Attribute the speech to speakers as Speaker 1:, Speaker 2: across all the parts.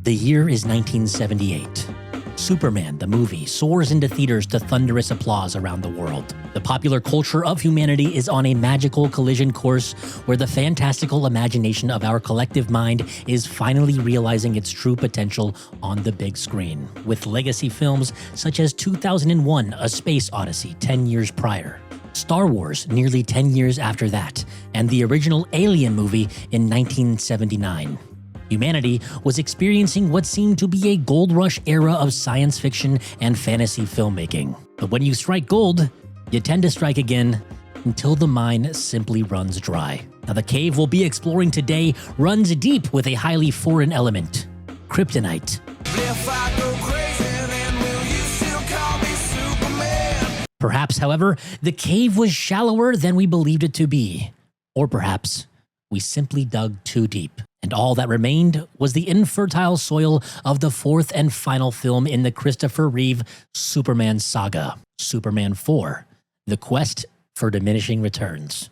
Speaker 1: The year is 1978. Superman, the movie, soars into theaters to thunderous applause around the world. The popular culture of humanity is on a magical collision course where the fantastical imagination of our collective mind is finally realizing its true potential on the big screen, with legacy films such as 2001: A Space Odyssey 10 years prior, Star Wars nearly 10 years after that, and the original Alien movie in 1979. Humanity was experiencing what seemed to be a gold rush era of science fiction and fantasy filmmaking. But when you strike gold, you tend to strike again until the mine simply runs dry. Now, the cave we'll be exploring today runs deep with a highly foreign element: kryptonite.
Speaker 2: If I go crazy, then will you still call me Superman?
Speaker 1: Perhaps, however, the cave was shallower than we believed it to be. Or perhaps we simply dug too deep, and all that remained was the infertile soil of the fourth and final film in the Christopher Reeve Superman saga, Superman 4: The Quest for Diminishing Returns.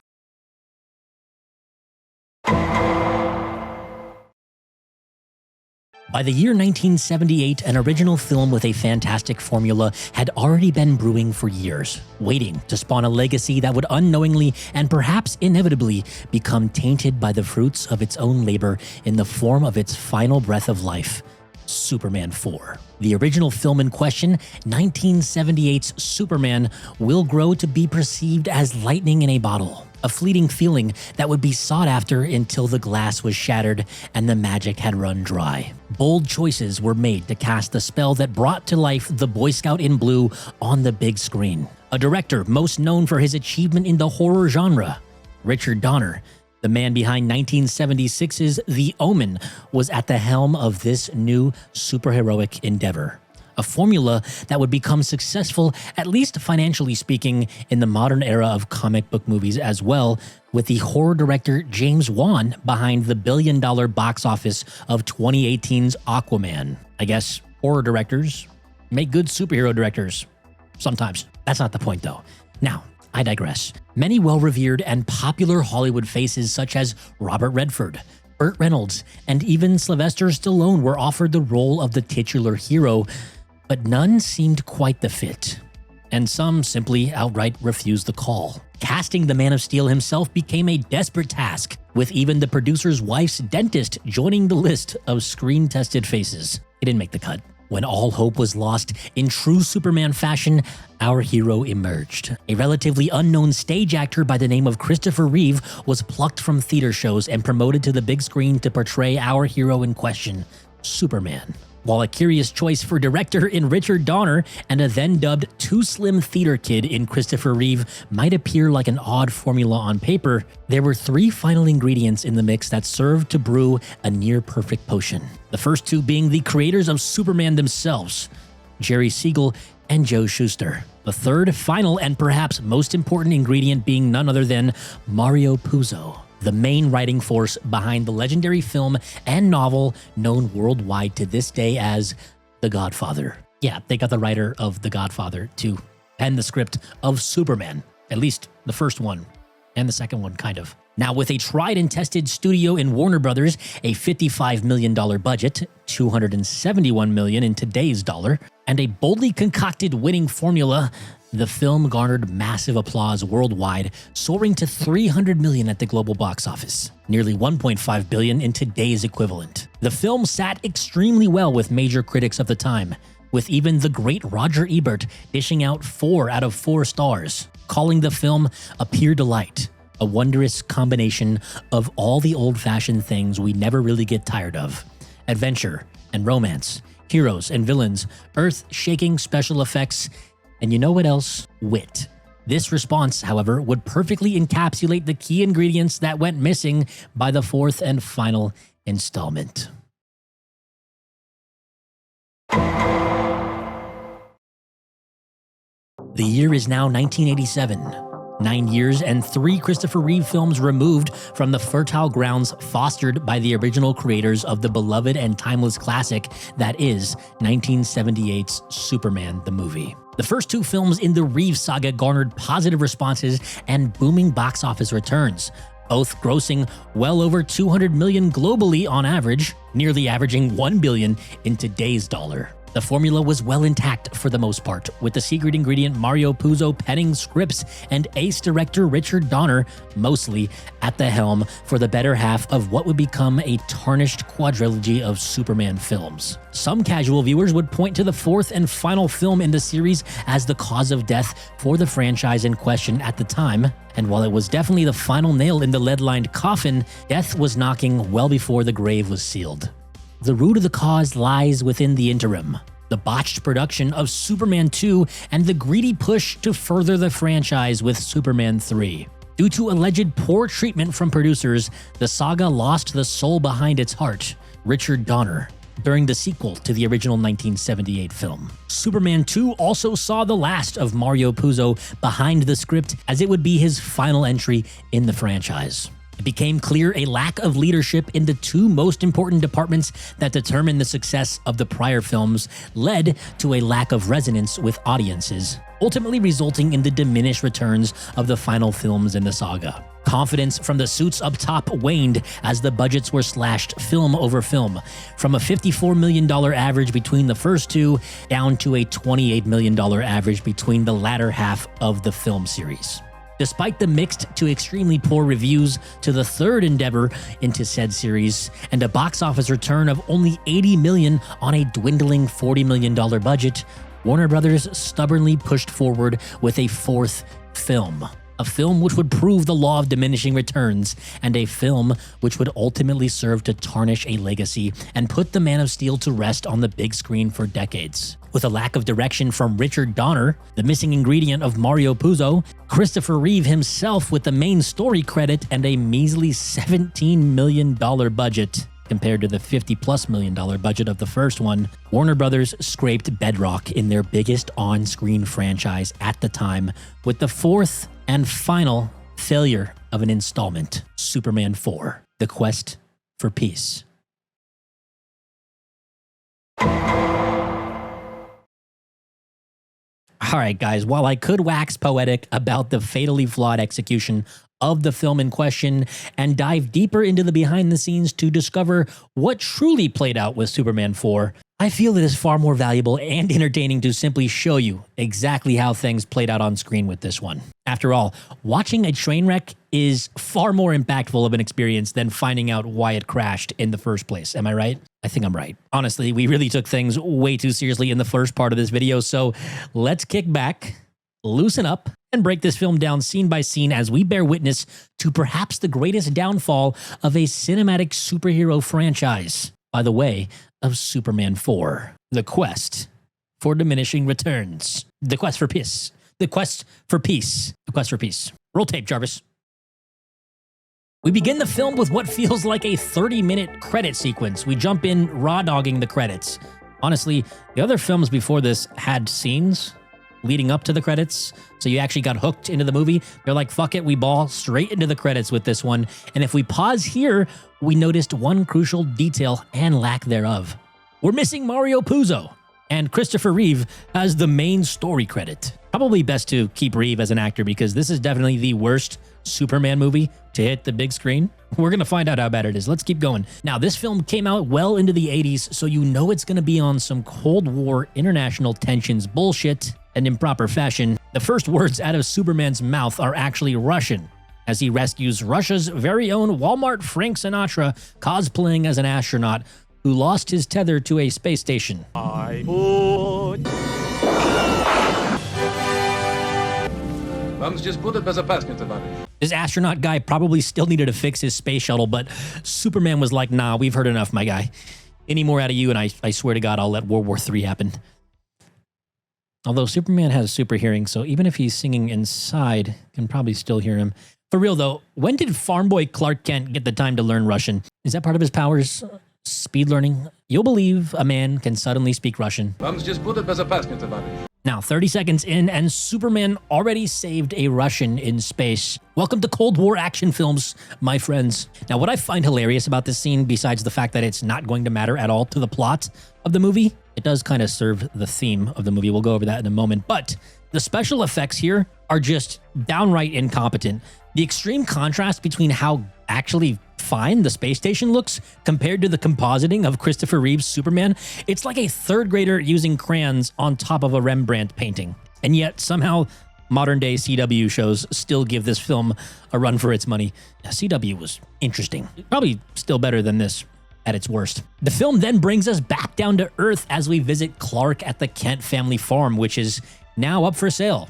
Speaker 1: By the year 1978, an original film with a fantastic formula had already been brewing for years, waiting to spawn a legacy that would unknowingly and perhaps inevitably become tainted by the fruits of its own labor in the form of its final breath of life: Superman 4. The original film in question, 1978's Superman, will grow to be perceived as lightning in a bottle, a fleeting feeling that would be sought after until the glass was shattered and the magic had run dry. Bold choices were made to cast the spell that brought to life the Boy Scout in blue on the big screen. A director most known for his achievement in the horror genre, Richard Donner, the man behind 1976's The Omen, was at the helm of this new superheroic endeavor. A formula that would become successful, at least financially speaking, in the modern era of comic book movies as well, with the horror director James Wan behind the billion-dollar box office of 2018's Aquaman. I guess horror directors make good superhero directors. Sometimes. That's not the point, though. Now, I digress. Many well-revered and popular Hollywood faces such as Robert Redford, Burt Reynolds, and even Sylvester Stallone were offered the role of the titular hero, but none seemed quite the fit, and some simply outright refused the call. Casting the Man of Steel himself became a desperate task, with even the producer's wife's dentist joining the list of screen-tested faces. He didn't make the cut. When all hope was lost, in true Superman fashion, our hero emerged. A relatively unknown stage actor by the name of Christopher Reeve was plucked from theater shows and promoted to the big screen to portray our hero in question, Superman. While a curious choice for director in Richard Donner and a then-dubbed too slim theater kid in Christopher Reeve might appear like an odd formula on paper, there were three final ingredients in the mix that served to brew a near-perfect potion. The first two being the creators of Superman themselves, Jerry Siegel and Joe Shuster. The third, final, and perhaps most important ingredient being none other than Mario Puzo, the main writing force behind the legendary film and novel known worldwide to this day as The Godfather. Yeah, they got the writer of The Godfather to pen the script of Superman, at least the first one, and the second one, kind of. Now, with a tried and tested studio in Warner Brothers, a $55 million budget, $271 million in today's dollar, and a boldly concocted winning formula, the film garnered massive applause worldwide, soaring to $300 million at the global box office, nearly $1.5 billion in today's equivalent. The film sat extremely well with major critics of the time, with even the great Roger Ebert dishing out 4 out of 4 stars, calling the film a pure delight, a wondrous combination of all the old-fashioned things we never really get tired of: adventure and romance, heroes and villains, earth-shaking special effects, and you know what else? Wit. This response, however, would perfectly encapsulate the key ingredients that went missing by the fourth and final installment. The year is now 1987. 9 years and 3 Christopher Reeve films removed from the fertile grounds fostered by the original creators of the beloved and timeless classic that is 1978's Superman the movie. The first 2 films in the Reeve saga garnered positive responses and booming box office returns, both grossing well over $200 million globally on average. nearly averaging $1 billion in today's dollar. The formula was well intact for the most part, with the secret ingredient Mario Puzo penning scripts and ace director Richard Donner mostly at the helm for the better half of what would become a tarnished quadrilogy of Superman films. Some casual viewers would point to the fourth and final film in the series as the cause of death for the franchise in question at the time, and while it was definitely the final nail in the lead-lined coffin, death was knocking well before the grave was sealed. The root of the cause lies within the interim. The botched production of Superman 2 and the greedy push to further the franchise with Superman 3. Due to alleged poor treatment from producers, the saga lost the soul behind its heart, Richard Donner, during the sequel to the original 1978 film. Superman 2 also saw the last of Mario Puzo behind the script, as it would be his final entry in the franchise. It became clear a lack of leadership in the two most important departments that determined the success of the prior films led to a lack of resonance with audiences, ultimately resulting in the diminished returns of the final films in the saga. Confidence from the suits up top waned as the budgets were slashed film over film, from a $54 million average between the first two down to a $28 million average between the latter half of the film series. Despite the mixed to extremely poor reviews to the third endeavor into said series, and a box office return of only $80 million on a dwindling $40 million budget, Warner Brothers stubbornly pushed forward with a fourth film. A film which would prove the law of diminishing returns, and a film which would ultimately serve to tarnish a legacy and put the Man of Steel to rest on the big screen for decades. With a lack of direction from Richard Donner, the missing ingredient of Mario Puzo, Christopher Reeve himself with the main story credit, and a measly $17 million budget compared to the $50+ million budget of the first one, Warner Brothers scraped bedrock in their biggest on-screen franchise at the time with the fourth and final failure of an installment, Superman 4: The Quest for Peace. All right, guys, while I could wax poetic about the fatally flawed execution of the film in question and dive deeper into the behind the scenes to discover what truly played out with Superman 4, I feel it is far more valuable and entertaining to simply show you exactly how things played out on screen with this one. After all, watching a train wreck is far more impactful of an experience than finding out why it crashed in the first place. Am I right? I think I'm right. Honestly, we really took things way too seriously in the first part of this video, so let's kick back, loosen up, and break this film down scene by scene as we bear witness to perhaps the greatest downfall of a cinematic superhero franchise, by the way of Superman 4, The Quest for Diminishing Returns. The Quest for Peace. The Quest for Peace. The Quest for Peace. Roll tape, Jarvis. We begin the film with what feels like a 30-minute credit sequence. We jump in raw dogging the credits. Honestly, the other films before this had scenes leading up to the credits, so you actually got hooked into the movie. They're like, fuck it, we ball straight into the credits with this one. And if we pause here, we noticed one crucial detail and lack thereof. We're missing Mario Puzo, and Christopher Reeve as the main story credit. Probably best to keep Reeve as an actor because this is definitely the worst Superman movie to hit the big screen. We're going to find out how bad it is. Let's keep going. Now, this film came out well into the 80s, so you know it's going to be on some Cold War international tensions bullshit and improper fashion. The first words out of Superman's mouth are actually Russian, as he rescues Russia's very own Walmart Frank Sinatra cosplaying as an astronaut who lost his tether to a space station. This astronaut guy probably still needed to fix his space shuttle, but Superman was like, nah, we've heard enough, my guy. Any more out of you, and I swear to God, I'll let World War III happen. Although Superman has super hearing, so even if he's singing inside, you can probably still hear him. For real though, when did farm boy Clark Kent get the time to learn Russian? Is that part of his powers? Speed learning? You'll believe a man can suddenly speak Russian. Now, 30 seconds in, and Superman already saved a Russian in space. Welcome to Cold War action films, my friends. Now, what I find hilarious about this scene, besides the fact that it's not going to matter at all to the plot of the movie, it does kind of serve the theme of the movie. We'll go over that in a moment. But the special effects here are just downright incompetent. The extreme contrast between how actually fine the space station looks compared to the compositing of Christopher Reeve's Superman. It's like a third grader using crayons on top of a Rembrandt painting. And yet somehow modern day CW shows still give this film a run for its money. CW was interesting. Probably still better than this at its worst. The film then brings us back down to earth as we visit Clark at the Kent family farm, which is now up for sale.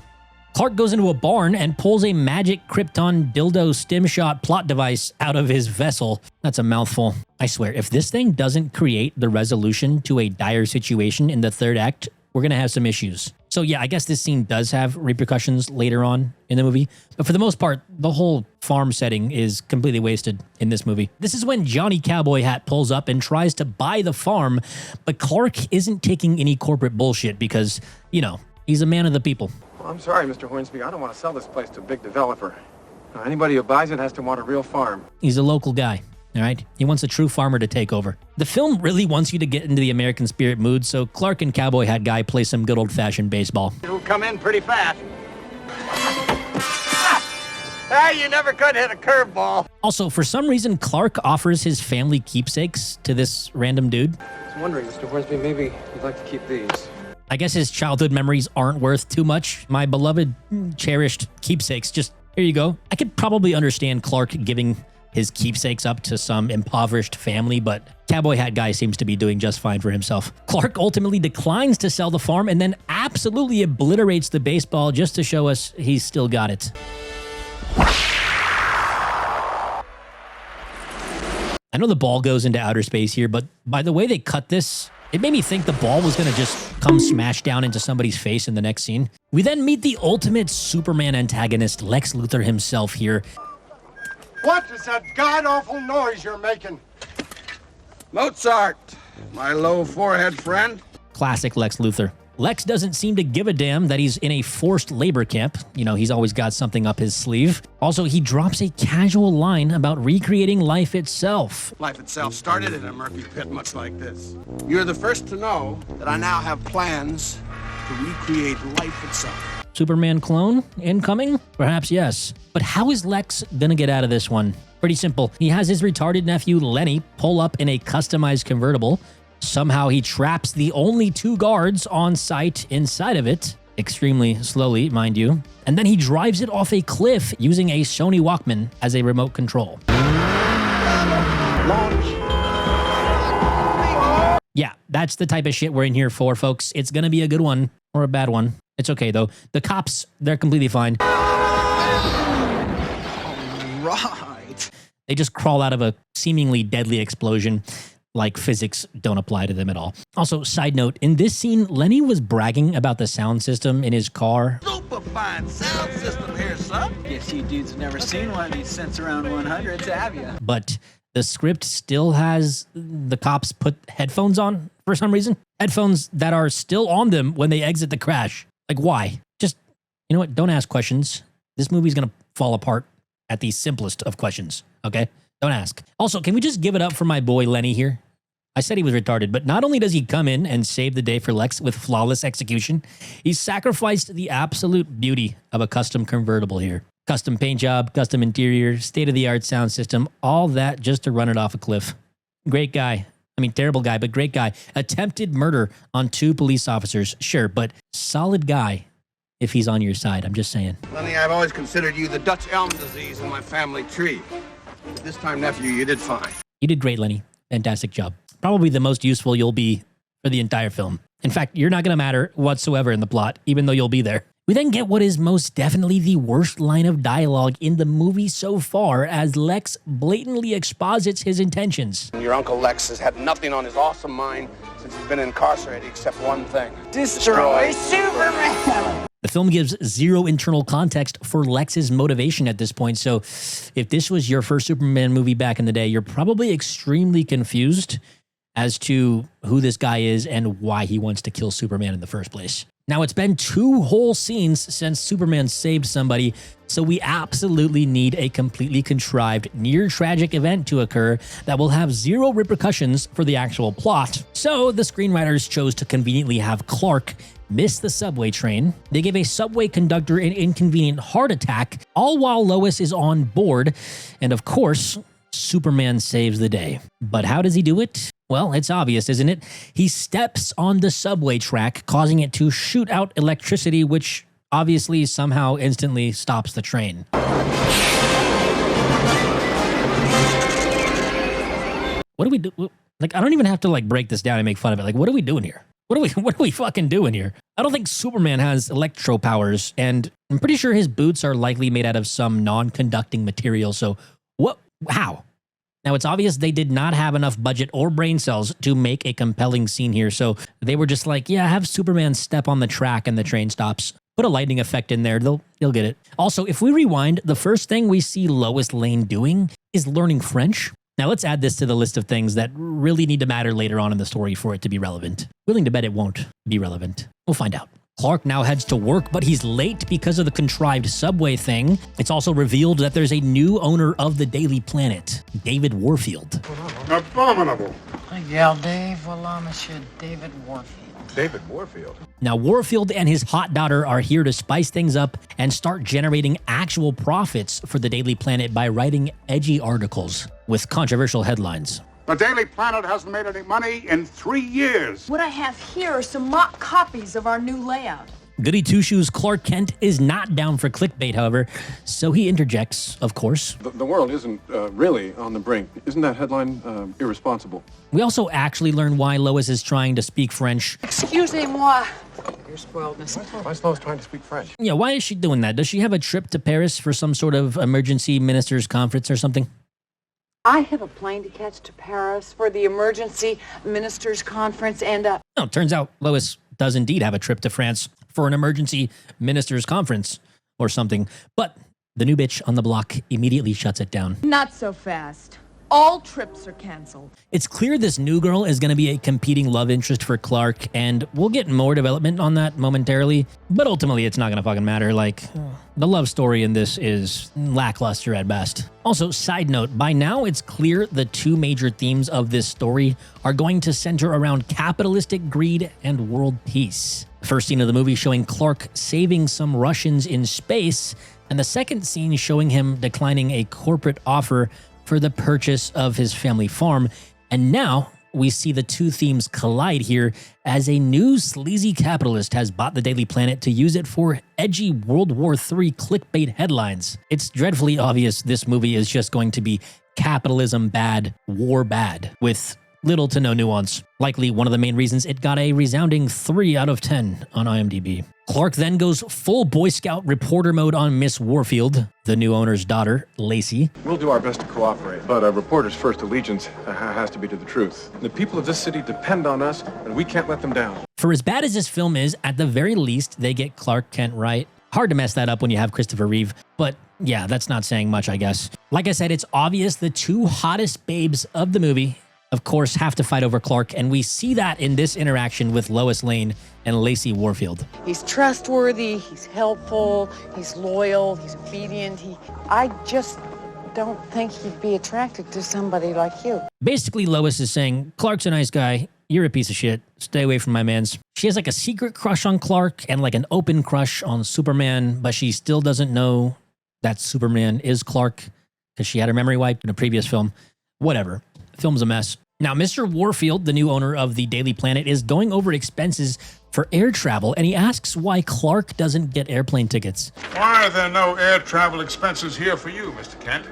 Speaker 1: Clark goes into a barn and pulls a magic Krypton dildo stim shot plot device out of his vessel. That's a mouthful. I swear, if this thing doesn't create the resolution to a dire situation in the third act, we're gonna have some issues. So yeah, I guess this scene does have repercussions later on in the movie, but for the most part, the whole farm setting is completely wasted in this movie. This is when Johnny Cowboy Hat pulls up and tries to buy the farm, but Clark isn't taking any corporate bullshit because, you know, he's a man of the people.
Speaker 3: Well, I'm sorry, Mr. Hornsby. I don't want to sell this place to a big developer. Anybody who buys it has to want a real farm.
Speaker 1: He's a local guy, all right? He wants a true farmer to take over. The film really wants you to get into the American spirit mood, so Clark and Cowboy Hat Guy play some good old-fashioned baseball.
Speaker 3: It'll come in pretty fast. Hey, you never could hit a curveball.
Speaker 1: Also, for some reason, Clark offers his family keepsakes to this random dude.
Speaker 3: I was wondering, Mr. Hornsby, maybe you'd like to keep these.
Speaker 1: I guess his childhood memories aren't worth too much. My beloved, cherished keepsakes, just here you go. I could probably understand Clark giving his keepsakes up to some impoverished family, but Cowboy Hat Guy seems to be doing just fine for himself. Clark ultimately declines to sell the farm and then absolutely obliterates the baseball just to show us he's still got it. I know the ball goes into outer space here, but by the way they cut this, it made me think the ball was going to just come smash down into somebody's face in the next scene. We then meet the ultimate Superman antagonist, Lex Luthor himself here.
Speaker 4: What is that god-awful noise you're making?
Speaker 3: Mozart, my low forehead friend.
Speaker 1: Classic Lex Luthor. Lex doesn't seem to give a damn that he's in a forced labor camp. You know, he's always got something up his sleeve. Also, he drops a casual line about recreating life itself.
Speaker 3: Life itself started in a murky pit much like this. You're the first to know that I now have plans to recreate life itself.
Speaker 1: Superman clone incoming? Perhaps yes. But how is Lex gonna get out of this one? Pretty simple. He has his retarded nephew Lenny pull up in a customized convertible. Somehow he traps the only 2 guards on site inside of it, extremely slowly, mind you, and then he drives it off a cliff using a Sony Walkman as a remote control.
Speaker 3: Launch.
Speaker 1: Yeah, that's the type of shit we're in here for, folks. It's gonna be a good one or a bad one. It's okay, though. The cops, they're completely fine.
Speaker 3: Right.
Speaker 1: They just crawl out of a seemingly deadly explosion like physics don't apply to them at all. Also, side note, in this scene, Lenny was bragging about the sound system in his car.
Speaker 3: Super fine sound system here, son.
Speaker 5: Guess you dudes have never seen one of these since around 100s, have you?
Speaker 1: But the script still has the cops put headphones on for some reason. Headphones that are still on them when they exit the crash. Like, why? Just, you know what? Don't ask questions. This movie's gonna fall apart at the simplest of questions, okay? Don't ask. Also, can we just give it up for my boy Lenny here? I said he was retarded, but not only does he come in and save the day for Lex with flawless execution, he's sacrificed the absolute beauty of a custom convertible here. Custom paint job, custom interior, state-of-the-art sound system, all that just to run it off a cliff. Great guy. I mean, terrible guy, but great guy. Attempted murder on 2 police officers, sure, but solid guy if he's on your side. I'm just saying.
Speaker 3: Lenny, I've always considered you the Dutch elm disease in my family tree. But this time, nephew, you did fine.
Speaker 1: You did great, Lenny. Fantastic job. Probably the most useful you'll be for the entire film. In fact, you're not going to matter whatsoever in the plot, even though you'll be there. We then get what is most definitely the worst line of dialogue in the movie so far as Lex blatantly exposits his intentions.
Speaker 3: Your Uncle Lex has had nothing on his awesome mind since he's been incarcerated except one thing.
Speaker 5: Destroy Superman!
Speaker 1: The film gives zero internal context for Lex's motivation at this point, so if this was your first Superman movie back in the day, you're probably extremely confused as to who this guy is and why he wants to kill Superman in the first place. Now, it's been 2 whole scenes since Superman saved somebody, so we absolutely need a completely contrived, near-tragic event to occur that will have 0 repercussions for the actual plot. So the screenwriters chose to conveniently have Clark miss the subway train. They give a subway conductor an inconvenient heart attack, all while Lois is on board. And of course, Superman saves the day. But how does he do it? Well, it's obvious, isn't it? He steps on the subway track, causing it to shoot out electricity, which obviously somehow instantly stops the train. What do we do? Like, I don't even have to like break this down and make fun of it. Like, what are we doing here? What are we fucking doing here? I don't think Superman has electro powers, and I'm pretty sure his boots are likely made out of some non-conducting material. So what? How? Now, it's obvious they did not have enough budget or brain cells to make a compelling scene here. So they were just like, yeah, have Superman step on the track and the train stops. Put a lightning effect in there. They'll get it. Also, if we rewind, the first thing we see Lois Lane doing is learning French. Now, let's add this to the list of things that really need to matter later on in the story for it to be relevant. Willing to bet it won't be relevant. We'll find out. Clark now heads to work, but he's late because of the contrived subway thing. It's also revealed that there's a new owner of the Daily Planet, David Warfield.
Speaker 4: Abominable.
Speaker 6: Miguel Dave, voilà, Monsieur David Warfield.
Speaker 4: David Warfield.
Speaker 1: Now, Warfield and his hot daughter are here to spice things up and start generating actual profits for the Daily Planet by writing edgy articles with controversial headlines.
Speaker 3: The Daily Planet hasn't made any money in 3 years.
Speaker 7: What I have here are some mock copies of our new layout.
Speaker 1: Goody Two-Shoes Clark Kent is not down for clickbait, however, so he interjects, of course.
Speaker 8: The world isn't really on the brink. Isn't that headline irresponsible?
Speaker 1: We also actually learn why Lois is trying to speak French.
Speaker 7: Excusez-moi. You're spoiled, miss.
Speaker 8: Why is Lois trying to speak French?
Speaker 1: Yeah, why is she doing that? Does she have a trip to Paris for some sort of emergency ministers conference or something?
Speaker 7: I have a plane to catch to Paris for the emergency ministers conference and
Speaker 1: No, turns out Lois does indeed have a trip to France for an emergency ministers conference or something. But the new bitch on the block immediately shuts it down.
Speaker 7: not so fast. All trips are canceled.
Speaker 1: It's clear this new girl is going to be a competing love interest for Clark, and we'll get more development on that momentarily, but ultimately it's not going to fucking matter. Like, the love story in this is lackluster at best. Also, side note, by now it's clear the two major themes of this story are going to center around capitalistic greed and world peace. The first scene of the movie showing Clark saving some Russians in space, and the second scene showing him declining a corporate offer for the purchase of his family farm. And now we see the two themes collide here as a new sleazy capitalist has bought the Daily Planet to use it for edgy World War III clickbait headlines. It's dreadfully obvious this movie is just going to be capitalism bad, war bad, with little to no nuance. Likely one of the main reasons it got a resounding 3 out of 10 on IMDb. Clark then goes full Boy Scout reporter mode on Miss Warfield, the new owner's daughter, Lacey.
Speaker 8: We'll do our best to cooperate, but a reporter's first allegiance has to be to the truth. The people of this city depend on us, and we can't let them down.
Speaker 1: For as bad as this film is, at the very least, they get Clark Kent right. Hard to mess that up when you have Christopher Reeve, but yeah, that's not saying much, I guess. Like I said, it's obvious the two hottest babes of the movie, of course, have to fight over Clark, and we see that in this interaction with Lois Lane and Lacey Warfield.
Speaker 6: He's trustworthy, he's helpful, he's loyal, he's obedient. I just don't think he'd be attracted to somebody like you.
Speaker 1: Basically, Lois is saying, Clark's a nice guy, you're a piece of shit, stay away from my mans. She has like a secret crush on Clark and like an open crush on Superman, but she still doesn't know that Superman is Clark because she had her memory wiped in a previous film. Whatever, the film's a mess. Now, Mr. Warfield, the new owner of the Daily Planet, is going over expenses for air travel, and he asks why Clark doesn't get airplane tickets.
Speaker 4: Why are there no air travel expenses here for you, Mr. Kent?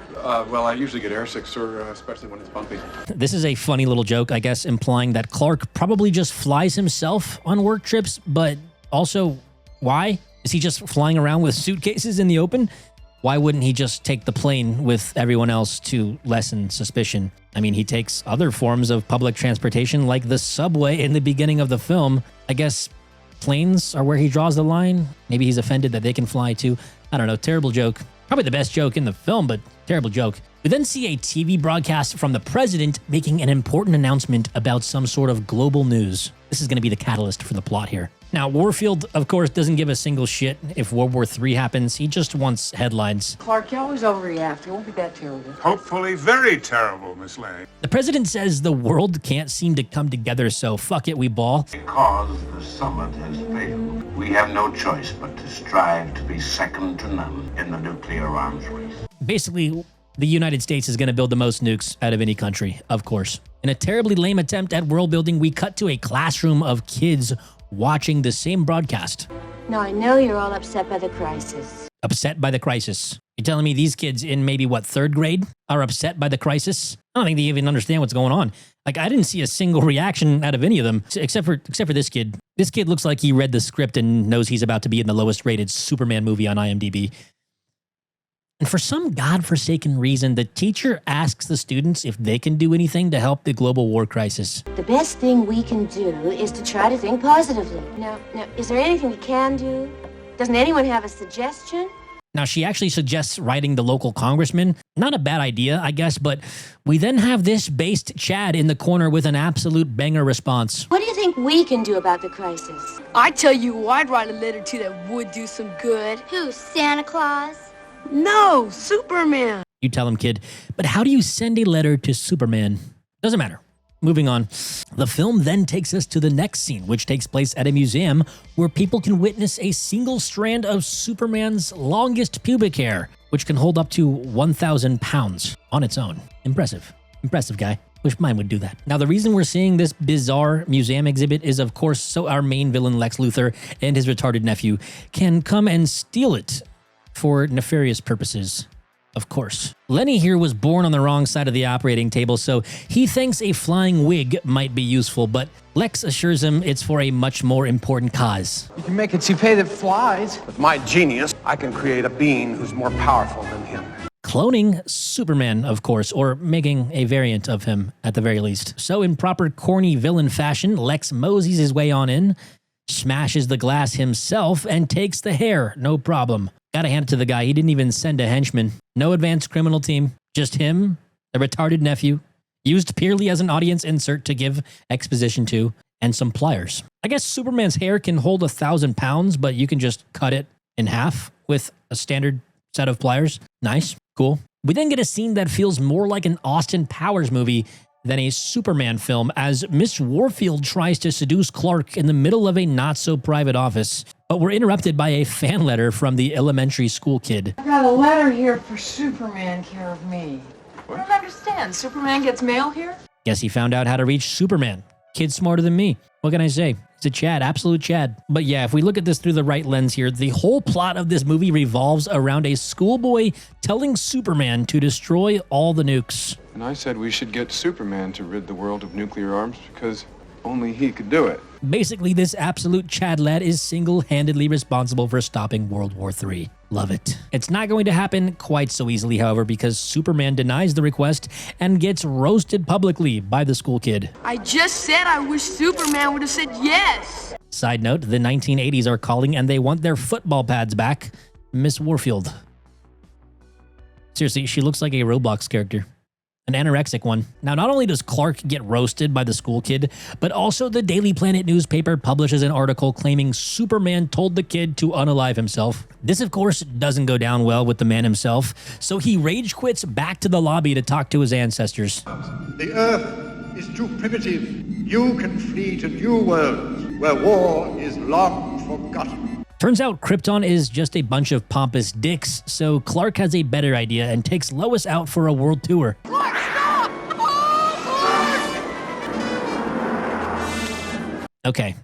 Speaker 8: Well, I usually get airsick, sir, especially when it's bumpy.
Speaker 1: This is a funny little joke, I guess, implying that Clark probably just flies himself on work trips, but also, why? Is he just flying around with suitcases in the open? Why wouldn't he just take the plane with everyone else to lessen suspicion? I mean, he takes other forms of public transportation like the subway in the beginning of the film. I guess planes are where he draws the line. Maybe he's offended that they can fly too. I don't know, terrible joke. Probably the best joke in the film, but terrible joke. We then see a TV broadcast from the president making an important announcement about some sort of global news. This is going to be the catalyst for the plot here. Now, Warfield, of course, doesn't give a single shit if World War III happens. He just wants headlines.
Speaker 6: Clark, you always overreact. It won't be that terrible.
Speaker 4: Hopefully very terrible, Miss Lane.
Speaker 1: The president says the world can't seem to come together, so fuck it, we ball.
Speaker 9: Because the summit has failed, we have no choice but to strive to be second to none in the nuclear arms race.
Speaker 1: Basically, The United States is going to build the most nukes out of any country, of course. In a terribly lame attempt at world building, we cut to a classroom of kids watching the same broadcast.
Speaker 10: Now, I know you're all upset by the crisis.
Speaker 1: Upset by the crisis. You're telling me these kids in maybe, what, 3rd grade are upset by the crisis? I don't think they even understand what's going on. Like, I didn't see a single reaction out of any of them, except for this kid. This kid looks like he read the script and knows he's about to be in the lowest rated Superman movie on IMDb. And for some godforsaken reason, the teacher asks the students if they can do anything to help the global war crisis.
Speaker 10: The best thing we can do is to try to think positively. Now, is there anything we can do? Doesn't anyone have a suggestion?
Speaker 1: Now, she actually suggests writing the local congressman. Not a bad idea, I guess, but we then have this based Chad in the corner with an absolute banger response.
Speaker 10: What do you think we can do about the crisis?
Speaker 11: I tell you who I'd write a letter to that would do some good.
Speaker 10: Who, Santa Claus?
Speaker 11: No, Superman.
Speaker 1: You tell him, kid. But how do you send a letter to Superman? Doesn't matter. Moving on. The film then takes us to the next scene, which takes place at a museum where people can witness a single strand of Superman's longest pubic hair, which can hold up to 1,000 pounds on its own. Impressive. Impressive, guy. Wish mine would do that. Now, the reason we're seeing this bizarre museum exhibit is, of course, so our main villain, Lex Luthor, and his retarded nephew can come and steal it for nefarious purposes. Of course. Lenny here was born on the wrong side of the operating table, so he thinks a flying wig might be useful, but Lex assures him it's for a much more important cause.
Speaker 5: You can make a toupee that flies.
Speaker 3: With my genius, I can create a being who's more powerful than him.
Speaker 1: Cloning Superman, of course, or making a variant of him at the very least. So in proper corny villain fashion, Lex moseys his way on in, smashes the glass himself, and takes the hair, no problem. Gotta hand it to the guy, he didn't even send a henchman. No advanced criminal team, just him, the retarded nephew, used purely as an audience insert to give exposition to, and some pliers. I guess Superman's hair can hold 1,000 pounds, but you can just cut it in half with a standard set of pliers. Nice, cool. We then get a scene that feels more like an Austin Powers movie than a Superman film as Miss Warfield tries to seduce Clark in the middle of a not-so-private office. But we're interrupted by a fan letter from the elementary school kid.
Speaker 6: I got a letter here for Superman, care of me. I don't understand. Superman gets mail here?
Speaker 1: Guess he found out how to reach Superman. Kid's smarter than me. What can I say? It's a Chad, absolute Chad. But yeah, if we look at this through the right lens here, the whole plot of this movie revolves around a schoolboy telling Superman to destroy all the nukes.
Speaker 8: And I said we should get Superman to rid the world of nuclear arms because only he could do it.
Speaker 1: Basically, this absolute Chad lad is single-handedly responsible for stopping World War III. Love it. It's not going to happen quite so easily, however, because Superman denies the request and gets roasted publicly by the school kid.
Speaker 11: I just said I wish Superman would have said yes.
Speaker 1: Side note, the 1980s are calling and they want their football pads back. Miss Warfield. Seriously, she looks like a Roblox character. An anorexic one. Now, not only does Clark get roasted by the school kid, but also the Daily Planet newspaper publishes an article claiming Superman told the kid to unalive himself. This, of course, doesn't go down well with the man himself, so he rage quits back to the lobby to talk to his ancestors.
Speaker 4: The Earth is too primitive. You can flee to new worlds where war is long forgotten.
Speaker 1: Turns out Krypton is just a bunch of pompous dicks, so Clark has a better idea and takes Lois out for a world tour.
Speaker 11: Clark, stop! Oh, Clark!
Speaker 1: Okay,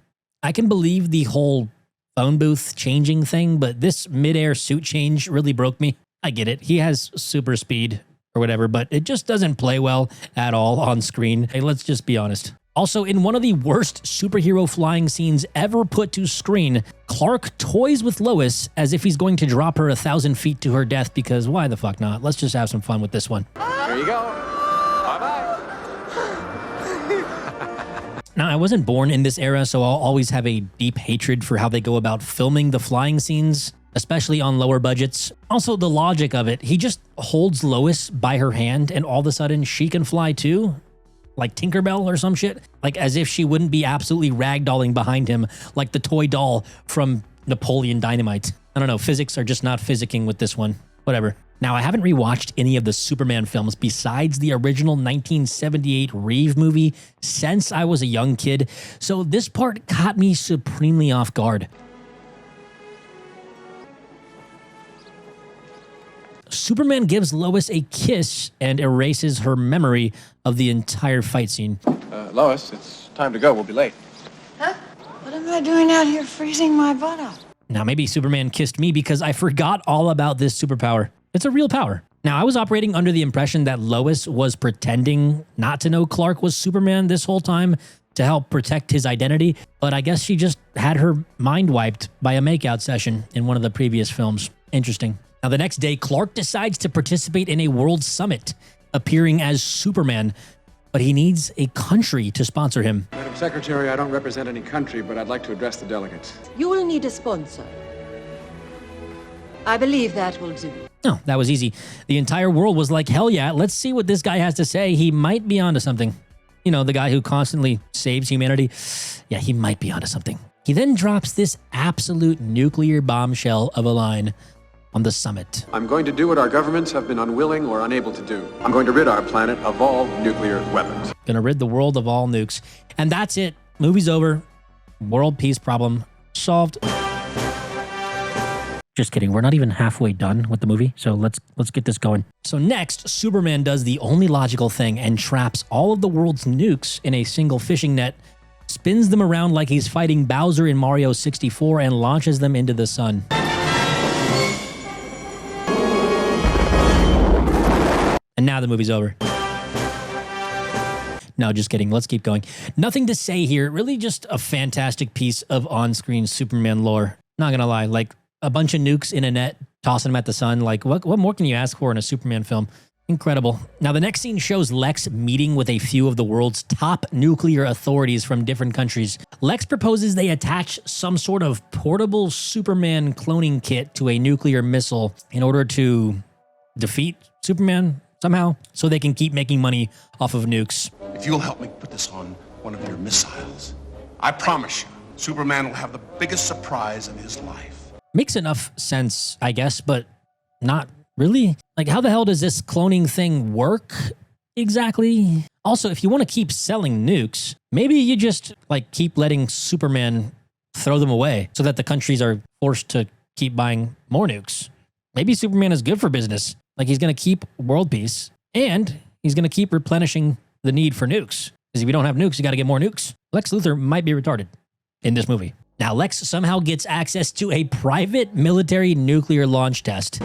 Speaker 1: I can believe the whole phone booth changing thing, but this mid-air suit change really broke me. I get it, he has super speed or whatever, but it just doesn't play well at all on screen. Hey, let's just be honest. Also, in one of the worst superhero flying scenes ever put to screen, Clark toys with Lois as if he's going to drop her 1,000 feet to her death because why the fuck not? Let's just have some fun with this one.
Speaker 8: There you go. Bye-bye.
Speaker 1: Now, I wasn't born in this era, so I'll always have a deep hatred for how they go about filming the flying scenes, especially on lower budgets. Also, the logic of it, he just holds Lois by her hand and all of a sudden she can fly too? Like Tinkerbell or some shit? Like as if she wouldn't be absolutely ragdolling behind him like the toy doll from Napoleon Dynamite. I don't know, physics are just not physicking with this one. Whatever. Now, I haven't rewatched any of the Superman films besides the original 1978 Reeve movie since I was a young kid, so this part caught me supremely off guard. Superman gives Lois a kiss and erases her memory of the entire fight scene.
Speaker 8: Lois, it's time to go. We'll be late.
Speaker 6: Huh? What am I doing out here freezing my butt off?
Speaker 1: Now, maybe Superman kissed me because I forgot all about this superpower. It's a real power. Now, I was operating under the impression that Lois was pretending not to know Clark was Superman this whole time to help protect his identity, but I guess she just had her mind wiped by a makeout session in one of the previous films. Interesting. Now, the next day, Clark decides to participate in a world summit, appearing as Superman, but he needs a country to sponsor him.
Speaker 8: Madam Secretary, I don't represent any country, but I'd like to address the delegates.
Speaker 12: You will need a sponsor. I believe that will do.
Speaker 1: Oh, that was easy. The entire world was like, hell yeah, let's see what this guy has to say. He might be onto something. You know, the guy who constantly saves humanity. Yeah, he might be onto something. He then drops this absolute nuclear bombshell of a line on the summit.
Speaker 8: I'm going to do what our governments have been unwilling or unable to do. I'm going to rid our planet of all nuclear weapons.
Speaker 1: Gonna rid the world of all nukes. And that's it. Movie's over. World peace problem solved. Just kidding. We're not even halfway done with the movie, so let's get this going. So next, Superman does the only logical thing and traps all of the world's nukes in a single fishing net, spins them around like he's fighting Bowser in Mario 64, and launches them into the sun. And now the movie's over. No, just kidding. Let's keep going. Nothing to say here. Really just a fantastic piece of on-screen Superman lore. Not gonna lie, like a bunch of nukes in a net, tossing them at the sun. Like, what more can you ask for in a Superman film? Incredible. Now, the next scene shows Lex meeting with a few of the world's top nuclear authorities from different countries. Lex proposes they attach some sort of portable Superman cloning kit to a nuclear missile in order to defeat Superman somehow, so they can keep making money off of nukes.
Speaker 3: If you'll help me put this on one of your missiles, I promise you, Superman will have the biggest surprise of his life.
Speaker 1: Makes enough sense, I guess, but not really. Like, how the hell does this cloning thing work exactly? Also, if you want to keep selling nukes, maybe you just like keep letting Superman throw them away so that the countries are forced to keep buying more nukes. Maybe Superman is good for business. Like, he's going to keep world peace, and he's going to keep replenishing the need for nukes. Because if you don't have nukes, you got to get more nukes. Lex Luthor might be retarded in this movie. Now, Lex somehow gets access to a private military nuclear launch test.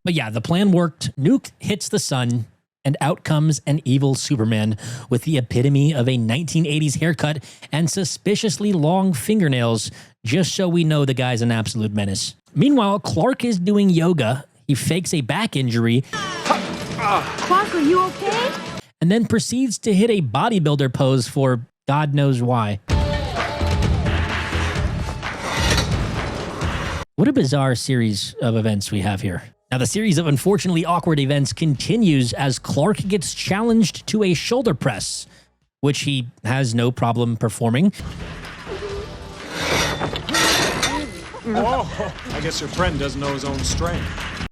Speaker 1: But yeah, the plan worked. Nuke hits the sun, and out comes an evil Superman with the epitome of a 1980s haircut and suspiciously long fingernails, just so we know the guy's an absolute menace. Meanwhile, Clark is doing yoga. He fakes a back injury.
Speaker 11: Clark, are you okay?
Speaker 1: And then proceeds to hit a bodybuilder pose for God knows why. What a bizarre series of events we have here. Now, the series of unfortunately awkward events continues as Clark gets challenged to a shoulder press, which he has no problem performing.
Speaker 13: Oh, I guess your friend doesn't know his own strength.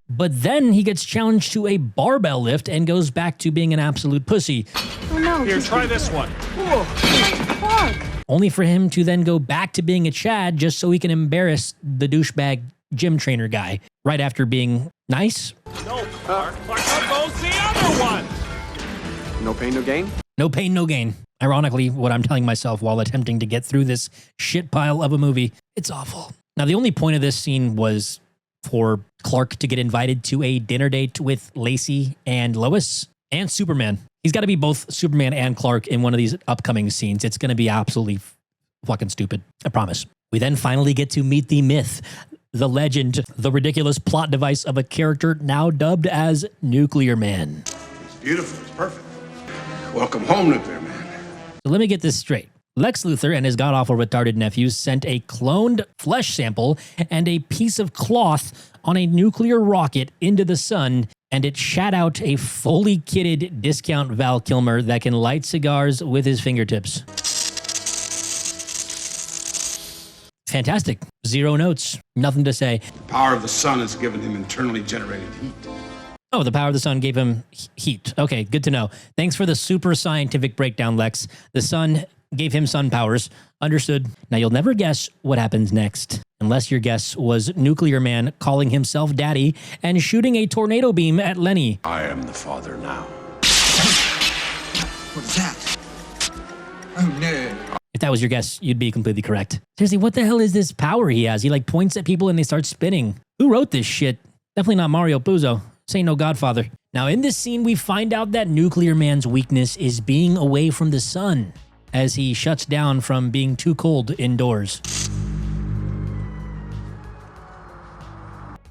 Speaker 1: But then he gets challenged to a barbell lift and goes back to being an absolute pussy.
Speaker 11: Oh no.
Speaker 13: Here, try this one.
Speaker 11: Clark.
Speaker 1: Only for him to then go back to being a Chad just so he can embarrass the douchebag gym trainer guy right after being nice.
Speaker 13: No, Clark. Clark, goes the other one.
Speaker 8: No pain, no gain?
Speaker 1: No pain, no gain. Ironically, what I'm telling myself while attempting to get through this shit pile of a movie. It's awful. Now, the only point of this scene was for Clark to get invited to a dinner date with Lacey and Lois and Superman. He's got to be both Superman and Clark in one of these upcoming scenes. It's going to be absolutely fucking stupid. I promise. We then finally get to meet the myth, the legend, the ridiculous plot device of a character now dubbed as Nuclear Man.
Speaker 3: It's beautiful. It's perfect. Welcome home, Nuclear Man.
Speaker 1: So let me get this straight. Lex Luthor and his god-awful retarded nephews sent a cloned flesh sample and a piece of cloth on a nuclear rocket into the sun, and it shat out a fully kitted discount Val Kilmer that can light cigars with his fingertips. Fantastic. 0 notes. Nothing to say.
Speaker 3: The power of the sun has given him internally generated heat.
Speaker 1: Oh, the power of the sun gave him heat. Okay, good to know. Thanks for the super scientific breakdown, Lex. The sun gave him sun powers. Understood. Now, you'll never guess what happens next. Unless your guess was Nuclear Man calling himself daddy and shooting a tornado beam at Lenny.
Speaker 3: I am the father now.
Speaker 4: What is that? Oh, no.
Speaker 1: If that was your guess, you'd be completely correct. Seriously, what the hell is this power he has? He like points at people and they start spinning. Who wrote this shit? Definitely not Mario Puzo. This ain't no Godfather. Now in this scene, we find out that Nuclear Man's weakness is being away from the sun as he shuts down from being too cold indoors.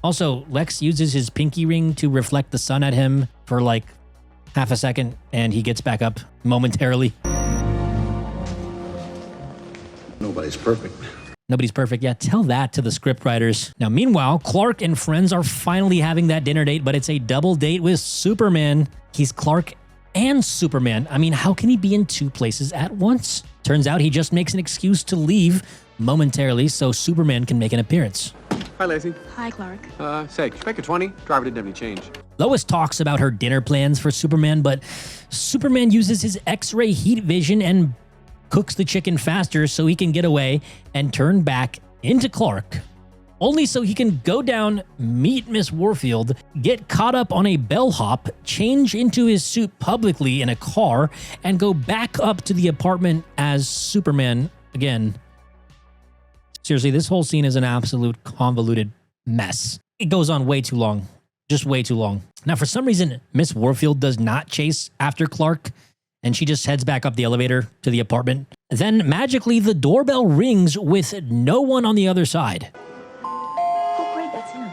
Speaker 1: Also, Lex uses his pinky ring to reflect the sun at him for like half a second and he gets back up momentarily.
Speaker 3: Nobody's perfect.
Speaker 1: Nobody's perfect. Yeah, tell that to the scriptwriters. Now, meanwhile, Clark and friends are finally having that dinner date, but it's a double date with Superman. He's Clark and Superman. I mean, how can he be in two places at once? Turns out he just makes an excuse to leave momentarily so Superman can make an appearance.
Speaker 8: Hi, Lacey.
Speaker 11: Hi, Clark.
Speaker 8: Say, could you make it 20? Driver didn't have any change.
Speaker 1: Lois talks about her dinner plans for Superman, but Superman uses his X-ray heat vision and cooks the chicken faster so he can get away and turn back into Clark, only so he can go down, meet Miss Warfield, get caught up on a bellhop, change into his suit publicly in a car, and go back up to the apartment as Superman again. Seriously, this whole scene is an absolute convoluted mess. It goes on way too long, just way too long. Now, for some reason, Miss Warfield does not chase after Clark, and she just heads back up the elevator to the apartment. Then magically the doorbell rings with no one on the other side.
Speaker 10: Oh, great, that's him.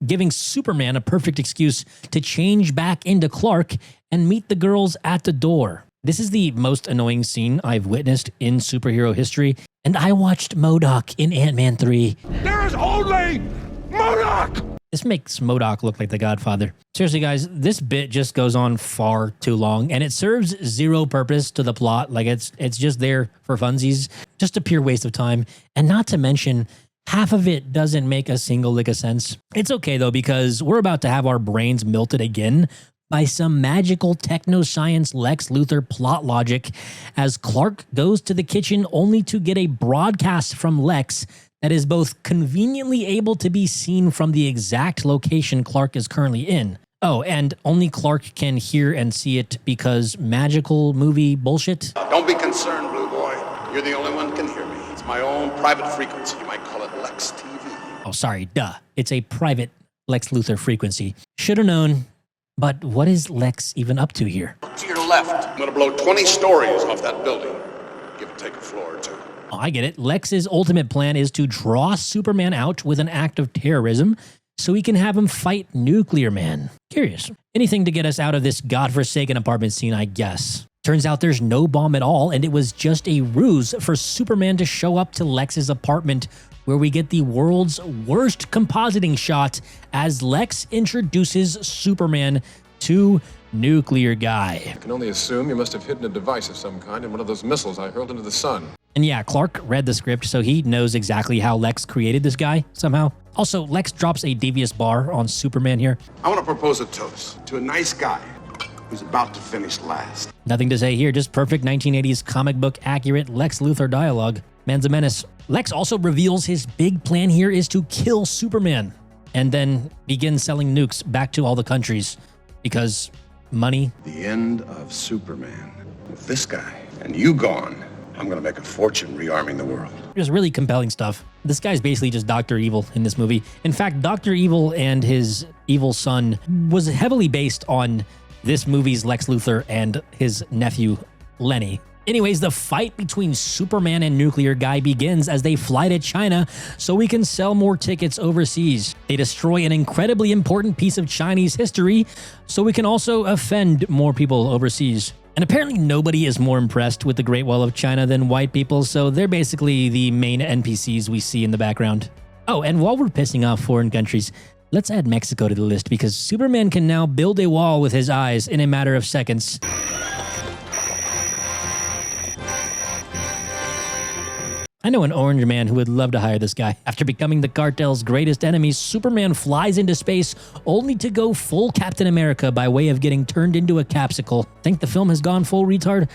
Speaker 1: Giving Superman a perfect excuse to change back into Clark and meet the girls at the door. This is the most annoying scene I've witnessed in superhero history, and I watched MODOK in Ant-Man 3.
Speaker 13: There is only MODOK!
Speaker 1: This makes MODOK look like the Godfather. Seriously, guys, this bit just goes on far too long, and it serves zero purpose to the plot. Like, it's just there for funsies. Just a pure waste of time. And not to mention, half of it doesn't make a single lick of sense. It's okay, though, because we're about to have our brains melted again by some magical technoscience Lex Luthor plot logic as Clark goes to the kitchen only to get a broadcast from Lex that is both conveniently able to be seen from the exact location Clark is currently in. Oh, and only Clark can hear and see it because magical movie bullshit.
Speaker 3: Don't be concerned, Blue Boy. You're the only one who can hear me. It's my own private frequency. You might call it Lex TV.
Speaker 1: Oh, sorry, duh. It's a private Lex Luthor frequency. Should have known, but what is Lex even up to here?
Speaker 3: To your left. I'm gonna blow 20 stories off that building. Give or take a floor or two.
Speaker 1: Oh, I get it. Lex's ultimate plan is to draw Superman out with an act of terrorism so he can have him fight Nuclear Man. Curious. Anything to get us out of this godforsaken apartment scene, I guess. Turns out there's no bomb at all, and it was just a ruse for Superman to show up to Lex's apartment, where we get the world's worst compositing shot as Lex introduces Superman to Nuclear Guy.
Speaker 8: I can only assume you must have hidden a device of some kind in one of those missiles I hurled into the sun.
Speaker 1: And yeah, Clark read the script, so he knows exactly how Lex created this guy somehow. Also, Lex drops a devious bar on Superman here.
Speaker 3: I want to propose a toast to a nice guy who's about to finish last.
Speaker 1: Nothing to say here, just perfect 1980s comic book accurate Lex Luthor dialogue. Man's a menace. Lex also reveals his big plan here is to kill Superman and then begin selling nukes back to all the countries because money.
Speaker 3: The end of Superman. With this guy and you gone, I'm going to make a fortune rearming the world.
Speaker 1: Just really compelling stuff. This guy's basically just Dr. Evil in this movie. In fact, Dr. Evil and his evil son was heavily based on this movie's Lex Luthor and his nephew, Lenny. Anyways, the fight between Superman and Nuclear Guy begins as they fly to China so we can sell more tickets overseas. They destroy an incredibly important piece of Chinese history so we can also offend more people overseas. And apparently nobody is more impressed with the Great Wall of China than white people, so they're basically the main NPCs we see in the background. Oh, and while we're pissing off foreign countries, let's add Mexico to the list because Superman can now build a wall with his eyes in a matter of seconds. I know an orange man who would love to hire this guy. After becoming the cartel's greatest enemy, Superman flies into space only to go full Captain America by way of getting turned into a capsicle. Think the film has gone full retard?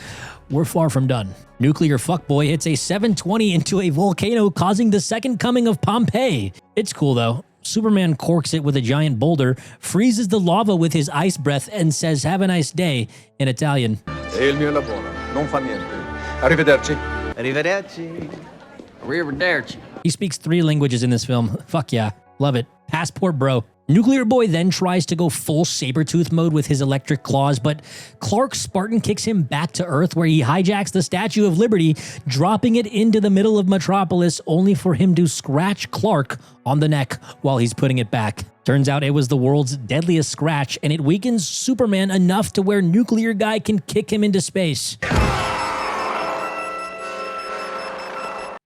Speaker 1: We're far from done. Nuclear fuckboy hits a 720 into a volcano, causing the second coming of Pompeii. It's cool though. Superman corks it with a giant boulder, freezes the lava with his ice breath, and says, "Have a nice day," in Italian.
Speaker 8: E il mio lavoro non fa niente. Arrivederci.
Speaker 5: Arrivederci. Arrivederci.
Speaker 1: He speaks 3 languages in this film. Fuck yeah. Love it. Passport bro. Nuclear Boy then tries to go full Sabretooth mode with his electric claws, but Clark Spartan kicks him back to Earth where he hijacks the Statue of Liberty, dropping it into the middle of Metropolis only for him to scratch Clark on the neck while he's putting it back. Turns out it was the world's deadliest scratch, and it weakens Superman enough to where Nuclear Guy can kick him into space,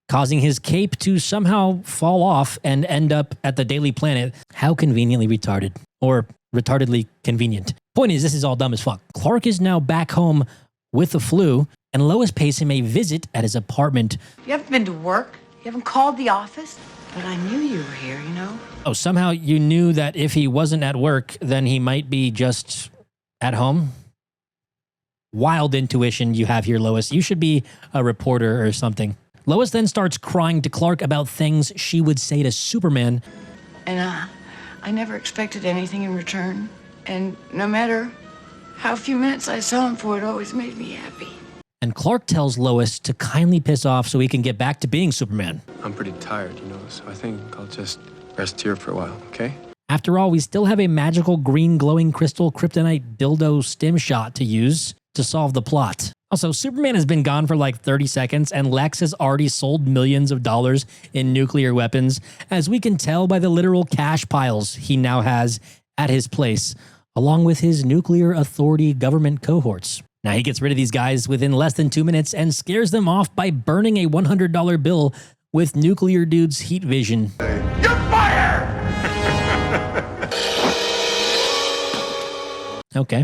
Speaker 1: causing his cape to somehow fall off and end up at the Daily Planet. How conveniently retarded. Or retardedly convenient. Point is, this is all dumb as fuck. Clark is now back home with the flu, and Lois pays him a visit at his apartment.
Speaker 7: You haven't been to work? You haven't called the office? But I knew you were here, you know?
Speaker 1: Oh, somehow you knew that if he wasn't at work, then he might be just at home? Wild intuition you have here, Lois. You should be a reporter or something. Lois then starts crying to Clark about things she would say to Superman.
Speaker 6: And I never expected anything in return. And no matter how few minutes I saw him for, it always made me happy.
Speaker 1: And Clark tells Lois to kindly piss off so he can get back to being Superman.
Speaker 8: I'm pretty tired, you know, so I think I'll just rest here for a while, okay?
Speaker 1: After all, we still have a magical green glowing crystal kryptonite dildo stim shot to use to solve the plot. Also, Superman has been gone for like 30 seconds, and Lex has already sold millions of dollars in nuclear weapons, as we can tell by the literal cash piles he now has at his place, along with his nuclear authority government cohorts. Now he gets rid of these guys within less than 2 minutes and scares them off by burning a $100 bill with Nuclear Dude's heat vision.
Speaker 2: You're fired!
Speaker 1: Okay.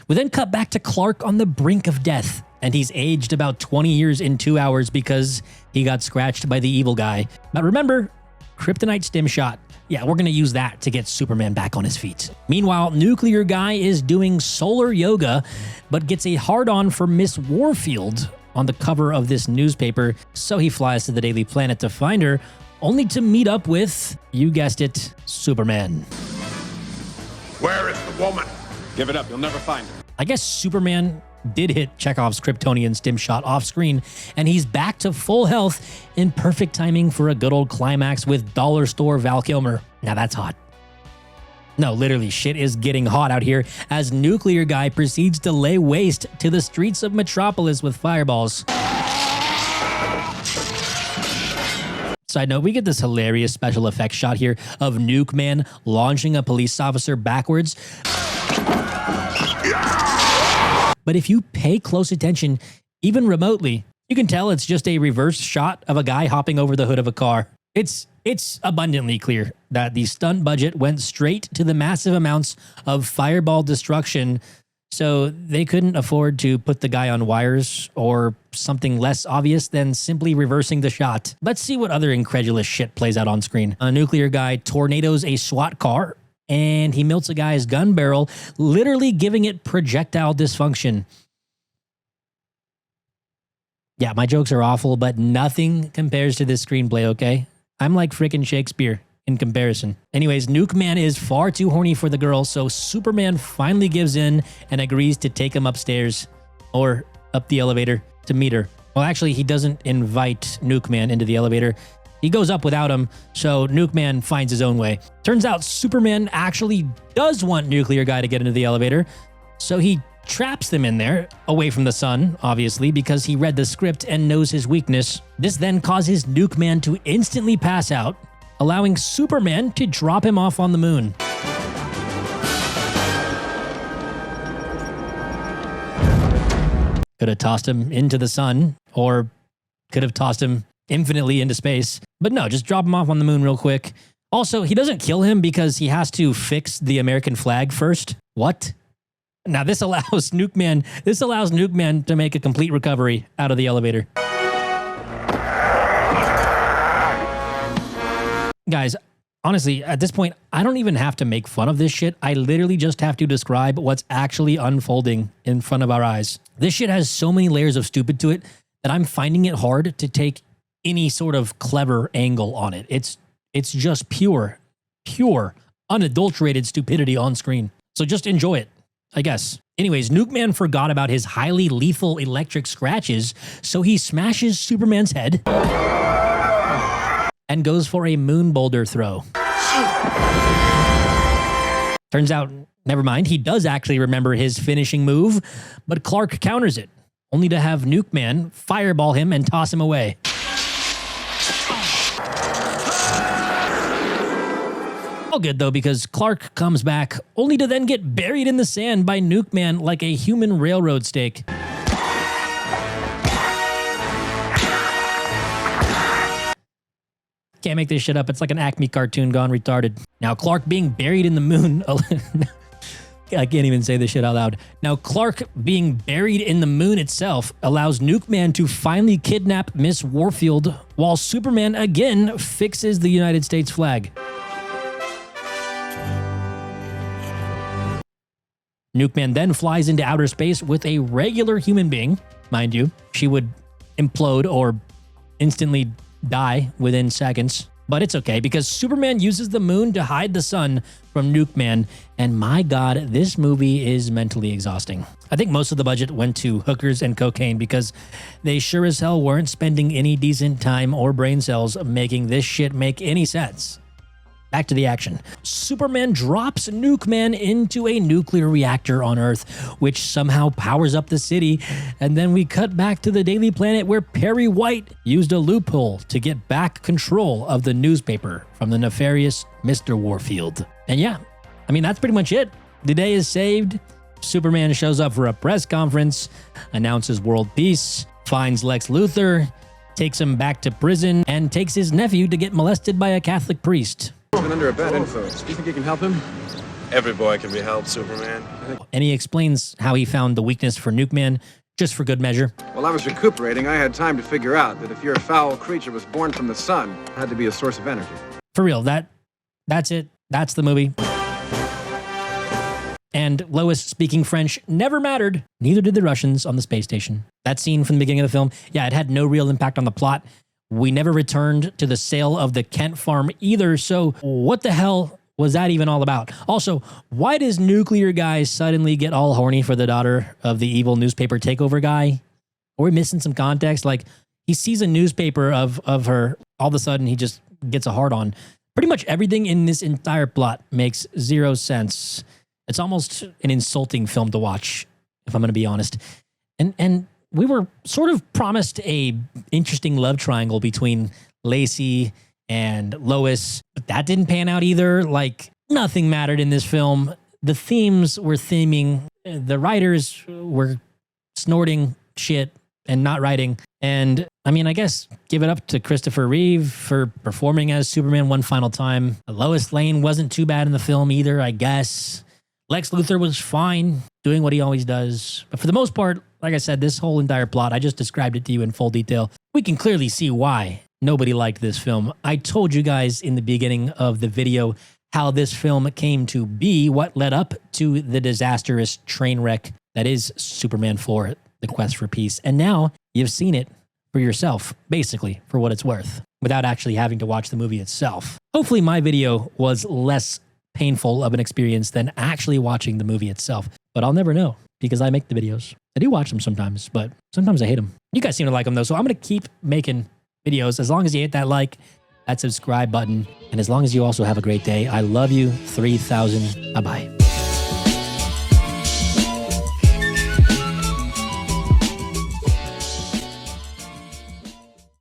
Speaker 1: We then cut back to Clark on the brink of death, and he's aged about 20 years in 2 hours because he got scratched by the evil guy. But remember, kryptonite stim shot. Yeah, we're going to use that to get Superman back on his feet. Meanwhile, Nuclear Guy is doing solar yoga, but gets a hard-on for Miss Warfield on the cover of this newspaper, so he flies to the Daily Planet to find her, only to meet up with, you guessed it, Superman.
Speaker 3: Where is the woman?
Speaker 8: Give it up, you'll never find her.
Speaker 1: I guess Superman did hit Chekhov's Kryptonian stim shot off screen, and he's back to full health in perfect timing for a good old climax with dollar store Val Kilmer. Now that's hot. No, literally, shit is getting hot out here as Nuclear Guy proceeds to lay waste to the streets of Metropolis with fireballs. Side note, we get this hilarious special effects shot here of Nuke Man launching a police officer backwards. But if you pay close attention, even remotely, you can tell it's just a reverse shot of a guy hopping over the hood of a car. It's abundantly clear that the stunt budget went straight to the massive amounts of fireball destruction, so they couldn't afford to put the guy on wires or something less obvious than simply reversing the shot. Let's see what other incredulous shit plays out on screen. A Nuclear Guy tornadoes a SWAT car, and he melts a guy's gun barrel, literally giving it projectile dysfunction. Yeah, my jokes are awful, but nothing compares to this screenplay, okay? I'm like frickin' Shakespeare in comparison. Anyways, Nuke Man is far too horny for the girl, so Superman finally gives in and agrees to take him upstairs, or up the elevator, to meet her. Well, actually, he doesn't invite Nuke Man into the elevator. He goes up without him, so Nuke Man finds his own way. Turns out Superman actually does want Nuclear Guy to get into the elevator, so he traps them in there, away from the sun, obviously, because he read the script and knows his weakness. This then causes Nuke Man to instantly pass out, allowing Superman to drop him off on the moon. Could have tossed him into the sun, or could have tossed him infinitely into space. But no, just drop him off on the moon real quick. Also, he doesn't kill him because he has to fix the American flag first. What? Now this allows Nuke Man to make a complete recovery out of the elevator. Guys, honestly, at this point, I don't even have to make fun of this shit. I literally just have to describe what's actually unfolding in front of our eyes. This shit has so many layers of stupid to it that I'm finding it hard to take any sort of clever angle on it. It's just pure, unadulterated stupidity on screen. So just enjoy it, I guess. Anyways, Nuke Man forgot about his highly lethal electric scratches, so he smashes Superman's head and goes for a moon boulder throw. Turns out, never mind, he does actually remember his finishing move, but Clark counters it, only to have Nuke Man fireball him and toss him away. All good though, because Clark comes back only to then get buried in the sand by Nuke Man like a human railroad stake. Can't make this shit up. It's like an Acme cartoon gone retarded. Now Clark being buried in the moon. I can't even say this shit out loud. Now Clark being buried in the moon itself allows Nuke Man to finally kidnap Miss Warfield, while Superman again fixes the United States flag. Nuke Man then flies into outer space with a regular human being. Mind you, she would implode or instantly die within seconds. But it's okay, because Superman uses the moon to hide the sun from Nuke Man. And my God, this movie is mentally exhausting. I think most of the budget went to hookers and cocaine, because they sure as hell weren't spending any decent time or brain cells making this shit make any sense. Back to the action. Superman drops Nuke Man into a nuclear reactor on Earth, which somehow powers up the city. And then we cut back to the Daily Planet, where Perry White used a loophole to get back control of the newspaper from the nefarious Mr. Warfield. And yeah, I mean, that's pretty much it. The day is saved. Superman shows up for a press conference, announces world peace, finds Lex Luthor, takes him back to prison, and takes his nephew to get molested by a Catholic priest.
Speaker 8: He's been under a bad influence. Do you think you can help him?
Speaker 3: Every boy can be helped, Superman.
Speaker 1: And he explains how he found the weakness for Nuke Man, just for good measure.
Speaker 8: While I was recuperating, I had time to figure out that if your foul creature was born from the sun, it had to be a source of energy.
Speaker 1: For real, that's it. That's the movie. And Lois speaking French never mattered. Neither did the Russians on the space station. That scene from the beginning of the film, yeah, it had no real impact on the plot. We never returned to the sale of the Kent farm either, so what the hell was that even all about? Also, why does Nuclear Guy suddenly get all horny for the daughter of the evil newspaper takeover guy? Are we missing some context? Like, he sees a newspaper of her, all of a sudden he just gets a hard-on. Pretty much everything in this entire plot makes zero sense. It's almost an insulting film to watch, if I'm going to be honest. And we were sort of promised a interesting love triangle between Lacey and Lois, but that didn't pan out either. Like, nothing mattered in this film. The themes were theming. The writers were snorting shit and not writing. And I mean, I guess give it up to Christopher Reeve for performing as Superman one final time. Lois Lane wasn't too bad in the film either, I guess. Lex Luthor was fine, doing what he always does. But for the most part, like I said, this whole entire plot, I just described it to you in full detail. We can clearly see why nobody liked this film. I told you guys in the beginning of the video how this film came to be, what led up to the disastrous train wreck that is Superman 4, The Quest for Peace. And now you've seen it for yourself, basically, for what it's worth, without actually having to watch the movie itself. Hopefully my video was less painful of an experience than actually watching the movie itself. But I'll never know, because I make the videos. I do watch them sometimes, but sometimes I hate them. You guys seem to like them though, so I'm going to keep making videos as long as you hit that like, that subscribe button, and as long as you also have a great day. I love you 3000. Bye-bye.